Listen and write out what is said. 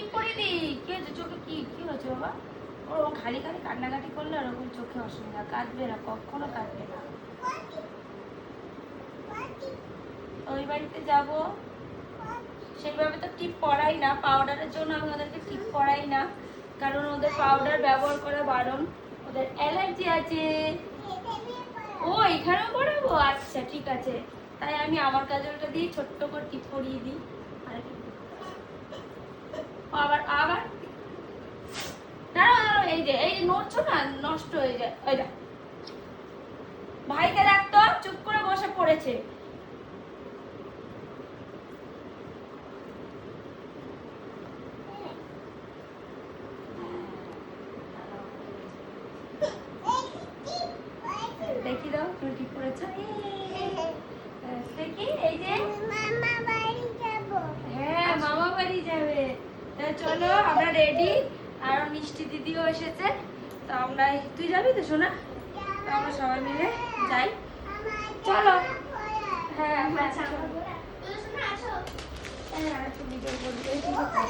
টিপ পরিয়ে দি। কি হয়েছে চোখে? কি হয়েছে বাবা? ও খালি খালি কান্নাকাটি করলে ওরকম চোখে অসুবিধা। কাঁদবে না, কখনো কাঁদবে না। ওই বাড়িতে যাব, সেইভাবে তো টিপ পরাই না। পাউডারের জন্য আমি ওদেরকে টিপ পরাই না, কারণ ওদের পাউডার ব্যবহার করা বারণ, ওদের অ্যালার্জি আছে। ও এখানেও পরাবো? আচ্ছা ঠিক আছে, তাই আমি আমার কাজলটা দিয়ে ছোট্ট করে টিপ পরিয়ে দিই। আবার আবার দাঁড়াও, এই যে নড়ছো না, নষ্ট হয়ে যায়। ওই দেখ, ভাইকে দেখ তো, চুপ করে বসে পড়েছে। দেখি দাও তুমি ঠিক করেছো। দেখি এই যে মামা বাড়ি যাব। হ্যাঁ মামা বাড়ি যাবে। চলো আমরা রেডি, আর মিষ্টি দিদিও এসেছে। তো আমরা, তুই যাবি তো সোনা? তো আমরা সবাই মিলে যাই, চলো। হ্যাঁ হ্যাঁ, হ্যাঁ, ভিডিও করবি।